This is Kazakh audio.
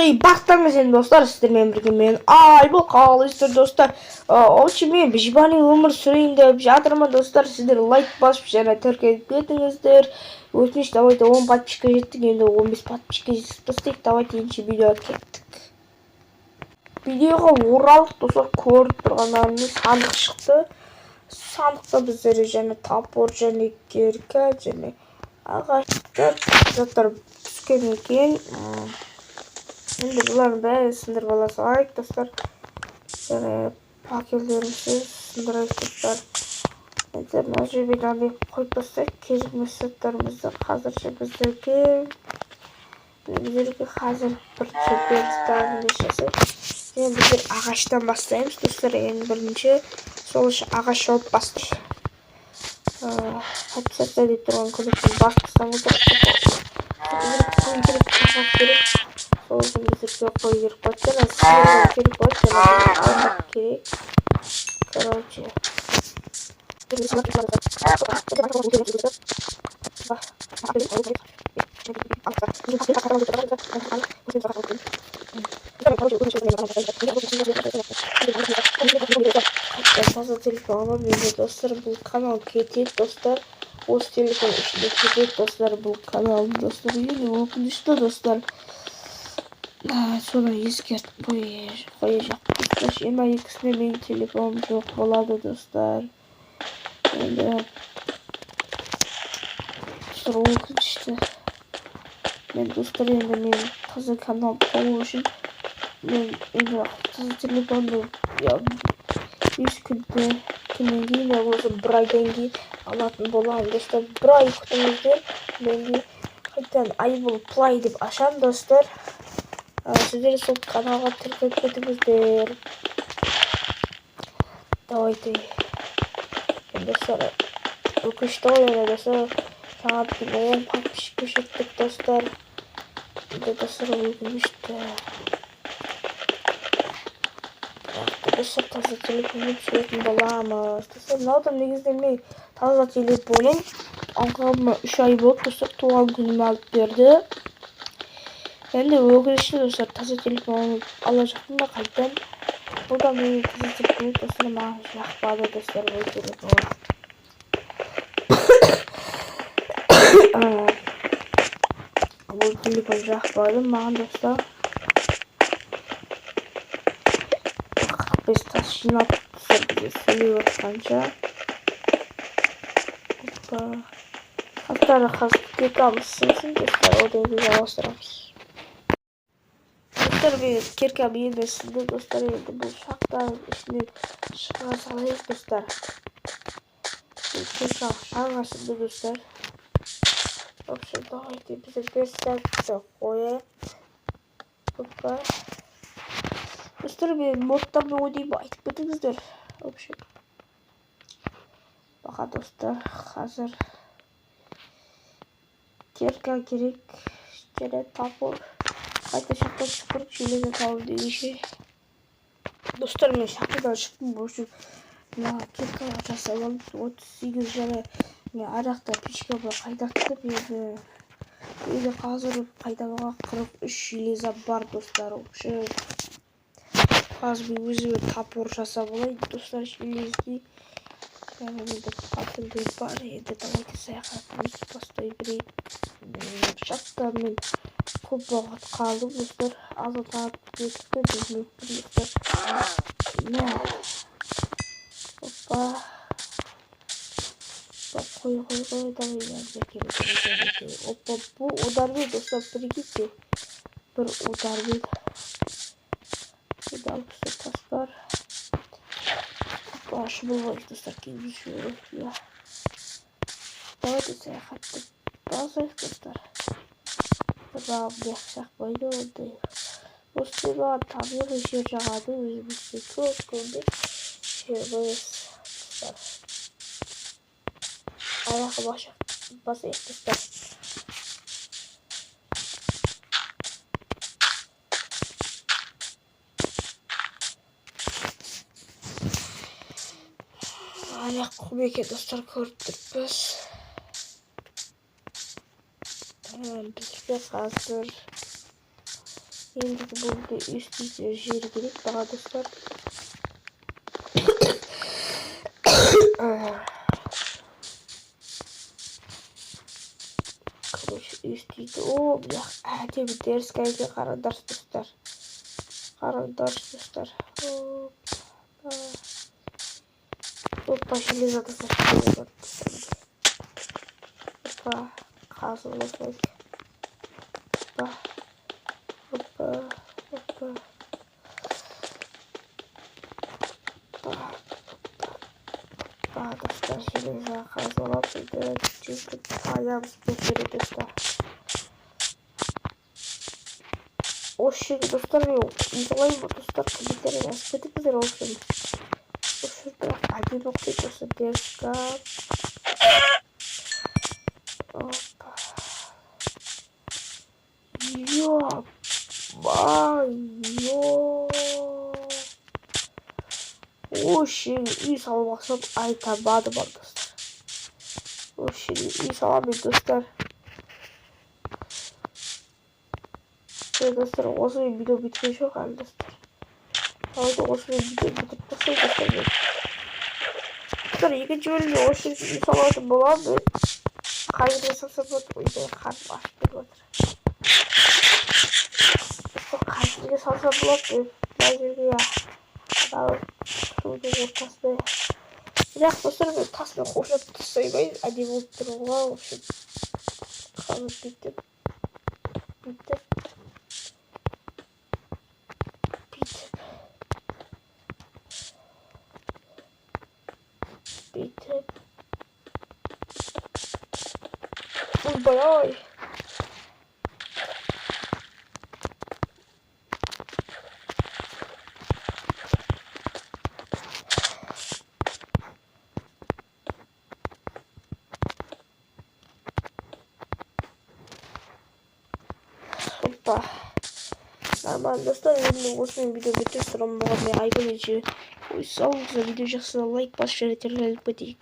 Бактаңыз енді достар, сіздермен бірге мен Айбол қалайсыздар достар. Мен бижбани өмір сүрейін деп жатырмын достар. Сіздер лайк басып және тіркеліп кетіңіздер. Өтініш, давайте 10 подписчикке жеттік, енді 15 подписчикке жетсек, давайте енші видеоға кеттік. Видеоға оралдық достар, көріп тұрғандарыңыз сандық шықты. Сандықта біздер және топор және керка және ағаштар заттар түскен екен. Şimdi bunların bäri sındır balası ayık dostlar. Yani paketlerimizi sındırayık dostlar. Enter mecburiyle bir koyup dostlar. Kezik mesajlarımızda hazırca bizlerge hazır bir çöplerden yaşasın. Yani bizler ağaçtan başlayalım dostlar. Yani birinci sol ağaç olup bastır. Hadi sesler deyip durağın kılıçın başkısından Soğuzun bizi yok koyuyoruz. Baksana sınırdan kiri koysana. Almak gerek. Короче. Fazla telefonuma bir dostlar bu kanal ketiyet dostlar. O telefon işte ketiyet dostlar bu kanal dostlar. Yine okunuşta dostlar. Sonra eskертіп қойacak достар. Жиырма екісіне менің телефоным жоқ болады достар. Енді достар өкінішті. Мен достар енді мен таза канал болу үшін мен енді таза телефонды 100 күннен кейін осы бір айдан кейін алатын боламын достар. Бір ай күтіңіздер. Мен қайтадан Айбол Play деп ашамын достар. Sizleri sol kanala tırkıp ketіңіздер. Давайте. Достар, өкінішті ғой енді достар. Сағат 10 подписчикке жеттік достар. Енді достар өкінішті. Достар таза телефонмен түсіретін боламыз. Достар, мынаудан негізінде мен таза телефоным алғаныма 3 ай болды достар. Туған күнім алып берді. Ben de өкінішті достар таза телефон алacağım da қайтадан. Bu da benim таза телефон достар маған жақпады достар бұл телефон. Бұл телефон жақпады маған достар. 45 тас жинап достар бізде сөйлеп жатқанша. Hatta қазір кетамыз сынсын достар, одан кейін жалғастырамыз. Dostlar bir kerka bilmesinde dostlar енді бұл шақтан ішінен шыға салайық достар. Керка шаңасында достар. В общем, давайте бізде 5 сәтті қояйық. Достар мен модтан ойнаймын айтып кетіңіздер. В общем, баға достар қазір керка керек және топор. Қайта шақтан шықырып желеге тауып дегенше. Достар мен шақтадан шықтым. В общем, керка жасап алып 38 және мен арақта пешке бар қайдақтып енді қазір қайдауға 43 железа бар достар. В общем, қазір мен өзіме топор жасап алайын достар железді. Yani burada patladığı var ya da давайте саяхатымызды бастай берейік. Шақта мен көп уақыт қалдым достар. Азат кетті біздің достар. Опа. Қой давай енді. Опа бұл ударбел достар, біргейте. Бір ударбел. Burada almışlar tas var. Başı bulmayız dostlar gibi bir şey olur ya. Давайте саяхатты басайық достар. Раб яқшақ байды олды. Осы бар табиғи жер жағады өзімізде көп жер бойыз достар. Аяқы басайық достар. Аяқ құбеке достар көріп тұрмыз. Bizde hazır Ендігі бөлімде естейтін жері керек daha достар. Короче, естейді. О, бля, әдемі дәріс кәйге қараңдаршы достар. Қараңдаршы достар. Опа, железо достар. Опа, қазы болсайды. Опа, опа, опа. Dostlar железо қазылап үйді жүздік аямыз көшері достар. Осы жерге достар мен изолаймын достар, комментарий жазып кетіңіздер. Осы жерде әдемі оқиды достар. Дерсқа опа йо-майо. Осы үй салмақсам айтамады бар достар. Осы үй саламын достар. Dostlar, осы видео біткен жоқ әлі достар. Алайда осы видео бітіп тұрса достар. Достар, екінші бөлімде осы үй салатын боламын. Қайда салсам отыр, үйде қарым ашып кетіп отыр. Достар, қайда салсам болады. Мына жерге судың ортасына. Бірақ достар, мен таспен қоршап тастаймайын. Әдемі болып тұруға. В общем, қазір бүйтіп. Ой-ой. Опа. Нормально достар, енді осымен видео бітті. Сұрам болған мен айта кетші. Ой, сау болса видео жақсы лайк басып жіберіп кетейік.